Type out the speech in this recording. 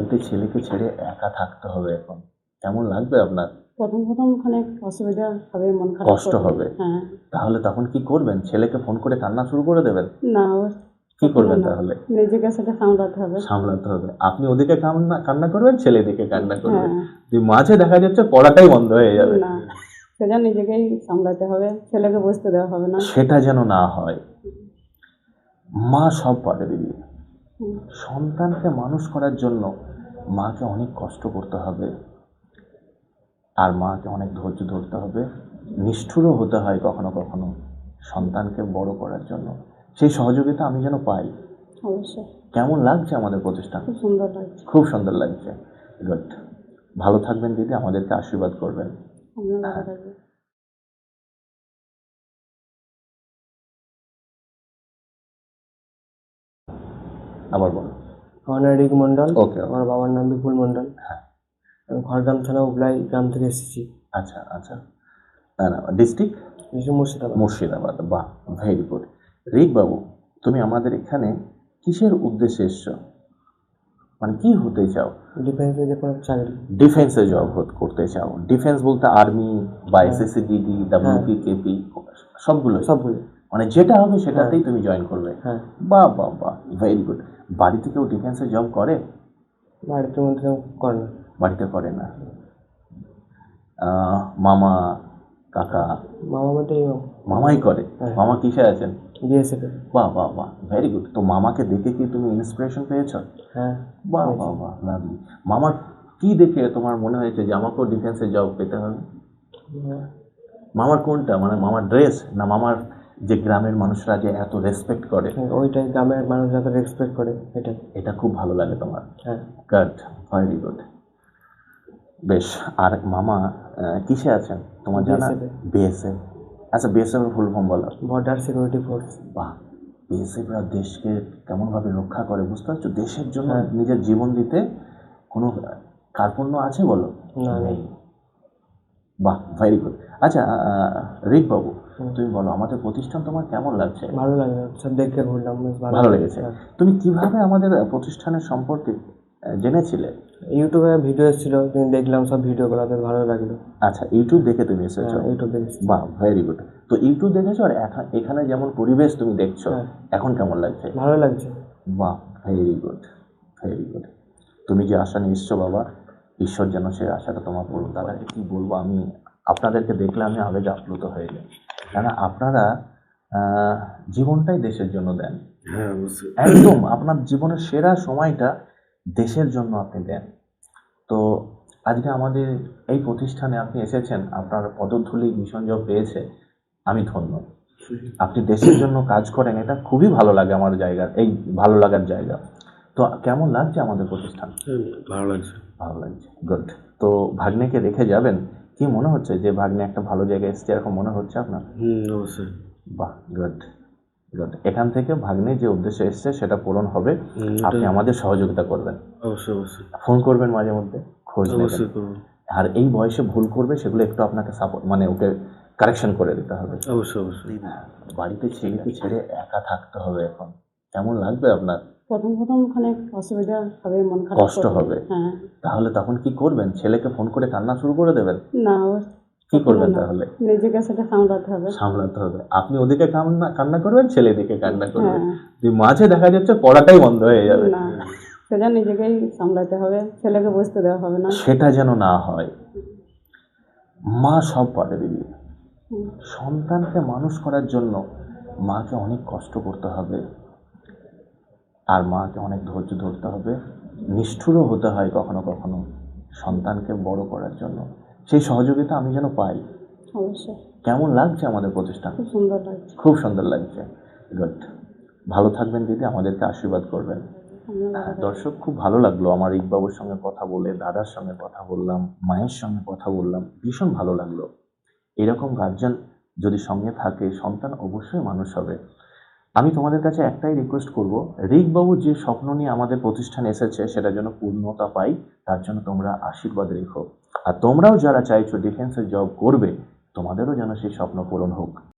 এতে ছেলেকে ছেড়ে একা থাকতে হবে এখন। কেমন লাগবে আপনার? প্রথম খানিক অসুবিধা হবে, মন খারাপ কষ্ট হবে। হ্যাঁ। তাহলে তখন কি করবেন? ছেলেকে ফোন করে কান্না শুরু করে দেবেন? না, কি করবেন তাহলে? নিজেকে সেটা সামলাতে হবে। সামলাতে হবে। আপনি ওদিকে কান্না করবেন, ছেলে এদিকে কান্না করবে। হ্যাঁ। মাঝে দেখা যাচ্ছে পড়াটাই বন্ধ হয়ে যাবে। না, সেটা নিজেকেই সামলাতে হবে, ছেলেকে বুঝতে দেওয়া হবে না। সেটা যেন না হয়। মা সব পারে দিদি। সন্তানকে মানুষ করার জন্য মাকে অনেক কষ্ট করতে হবে, আর মাকে অনেক ধৈর্য ধরতে হবে, নিষ্ঠুরও হতে হয় কখনো কখনো সন্তানকে বড় করার জন্য। সেই সহযোগিতা আমি যেন পাই। অবশ্যই। কেমন লাগছে আমাদের প্রতিষ্ঠান? খুব সুন্দর লাগছে। খুব সুন্দর লাগছে। গুড। ভালো থাকবেন দিদি, আমাদেরকে আশীর্বাদ করবেন। আপনার ভালো থাকবেন। আবার বলো। আমার নাম রিক মন্ডল। ওকে। আমার বাবার নাম বিপুল মন্ডল। হ্যাঁ। আমি খড়গ্রাম থানা উবলাই গ্রাম থেকে এসেছি। আচ্ছা আচ্ছা। ডিস্ট্রিক্ট? মুর্শিদাবাদ। মুর্শিদাবাদ। বাহ, ভেরি গুড। রিক বাবু, তুমি আমাদের এখানে কিসের উদ্দেশ্যে এসছো? মানে কি হতে চাও? ডিফেন্সে যে কোনো চাকরি। ডিফেন্সে জব করতে চাও? ডিফেন্স বলতে আর্মি বা এসএসসি জিডি, ডাব্লিউপি, কেপি সবগুলো? মানে যেটা হবে সেটাতেই তুমি জয়েন করবে? হ্যাঁ। বাহ বাহ বাহ, ভেরি গুড। বাড়িতে কেউ ডিফেন্সে জব করে? বাড়িতে মধ্যে করে না। বাড়িতে করে না। মামা, কাকা? মামাই করে। মামা কিসে আছেন? বিএসএফ। বাহ বাহ বাহ, ভেরি গুড। তো মামাকে দেখে কি তুমি ইন্সপিরেশন পেয়েছ? হ্যাঁ। বাহ বাহ বাহ, লাভলি। মামার কি দেখে তোমার মনে হয়েছে যে আমাকেও ডিফেন্সে জব পেতে হবে? মামার কোনটা? মানে মামার ড্রেস, না মামার যে গ্রামের মানুষরা যে এত রেসপেক্ট করে? ওইটাই, গ্রামের মানুষ যত রেসপেক্ট করে এটা। এটা খুব ভালো লাগে তোমার? হ্যাঁ। Good, very good. বেশ। আর মামা কিসে আছেন তোমার জানা? বিএসএফ। আচ্ছা, বিএসএফ এর ফুল ফর্ম বলো। Border security force. বাহ, বিএসএফরা দেশকে কেমনভাবে রক্ষা করে বুঝতে পারছো? দেশের জন্য নিজের জীবন দিতে কোনো কার্পণ্য আছে বলো? নেই। বাহ, ভেরি গুড। আচ্ছা রিক বাবু, তুমি বলো আমাদের প্রতিষ্ঠান তোমার কেমন লাগছে? ভালো লাগে, সব দেখে ঘুরলাম, ভালো লেগেছে। তুমি কিভাবে আমাদের প্রতিষ্ঠানের সম্পর্কে জেনেছিলে? ইউটিউবে ভিডিও এসেছিল, তুমি দেখলাম সব ভিডিওগুলো, ভালো লাগলো। আচ্ছা, ইউটিউব দেখে তুমি এসেছো? ইউটিউব দেখে। বাহ, ভেরি গুড। তো ইউটিউব দেখেছো, আর এখানে যেমন পরিবেশ তুমি দেখছো, এখন কেমন লাগছে? ভালো লাগছে। বাহ, ভেরি গুড, ভেরি গুড। তুমি যে আশা নিয়ে এসছো বাবা, ঈশ্বর যেন সেই আশাটা তোমার পূরণ। তাদেরকে কি বলবো, আমি আপনাদেরকে দেখলে আমি আবেগে আপ্লুত হয়ে যাই। কেন আপনারা জীবনটাই দেশের জন্য দেন। হ্যাঁ, অবশ্যই। একদম আপনার জীবনের সেরা সময়টা দেশের জন্য আপনি দেন। তো আজকে আমাদের এই প্রতিষ্ঠানে আপনি এসেছেন, আপনার পদধূলি মিশন জব পেয়েছে, আমি ধন্য। আপনি দেশের জন্য কাজ করেন, এটা খুবই ভালো লাগে আমার জায়গা, এই ভালো লাগার জায়গা। তো কেমন লাগছে আমাদের প্রতিষ্ঠান? ভালো লাগছে। ভালো লাগছে, গুড। তো ভাগ্নেকে রেখে যাবেন? কি মনে হচ্ছে যে ভাগ্নে একটা ভালো জায়গায় এসছে, এরকম মনে হচ্ছে আপনার? অবশ্যই। বাহ, গুড গুড। এখান থেকে ভাগ্নে যে উদ্দেশ্যে এসছে সেটা পূরণ হবে। আপনি আমাদের সহযোগিতা করবেন? অবশ্যই অবশ্যই। ফোন করবেন মাঝে মধ্যে, খোঁজ নেবেন। অবশ্যই করবো। আর এই বয়সে ভুল করবে সেগুলো একটু আপনাকে সাপোর্ট, মানে ওকে কারেকশন করে দিতে হবে। অবশ্যই অবশ্যই। বাড়িতে ছেলেকে ছেড়ে একা থাকতে হবে এখন। কেমন লাগবে আপনার? প্রথম খানিক অসুবিধা হবে, মন খারাপ কষ্ট হবে। হ্যাঁ। তাহলে তখন কি করবেন? ছেলেকে ফোন করে কান্না শুরু করে দেবেন? না, কি করবেন তাহলে? নিজেকে সেটা সামলাতে হবে। সামলাতে হবে। আপনি ওদিকে কান্না করবেন, ছেলে এদিকে কান্না করবে। মাঝে দেখা যাচ্ছে পড়াটাই বন্ধ হয়ে যাবে। না, সেটা নিজেকেই সামলাতে হবে, ছেলেকে বুঝতে দেওয়া হবে না। সেটা যেন না হয়। মা সব পারে দিদি। সন্তানকে মানুষ করার জন্য মাকে অনেক কষ্ট করতে হবে, আর মাকে অনেক ধৈর্য ধরতে হবে, নিষ্ঠুরও হতে হয় কখনো কখনো সন্তানকে বড় করার জন্য। সেই সহযোগিতা আমি যেন পাই। অবশ্যই। কেমন লাগছে আমাদের প্রতিষ্ঠান? খুব সুন্দর লাগছে। খুব সুন্দর লাগছে, গুড। ভালো থাকবেন দিদি, আমাদেরকে আশীর্বাদ করবেন। দর্শক, খুব ভালো লাগলো আমার রিকবাবুর সঙ্গে কথা বলে, দাদার সঙ্গে কথা বললাম, মায়ের সঙ্গে কথা বললাম, ভীষণ ভালো লাগলো। এরকম গার্জিয়ান যদি সঙ্গে থাকে, সন্তান অবশ্যই মানুষ হবে। আমি তোমাদের কাছে একটাই রিকোয়েস্ট করব, রিকবাবু যে স্বপ্ন নিয়ে আমাদের প্রতিষ্ঠানে এসেছে সেটা যেন পূর্ণতা পাই, তার জন্য তোমরা আশীর্বাদ রেখো। আর তোমরাও যারা চাইছো ডিফেন্সে জব করবে, তোমাদেরও যেন সেই স্বপ্ন পূরণ হোক।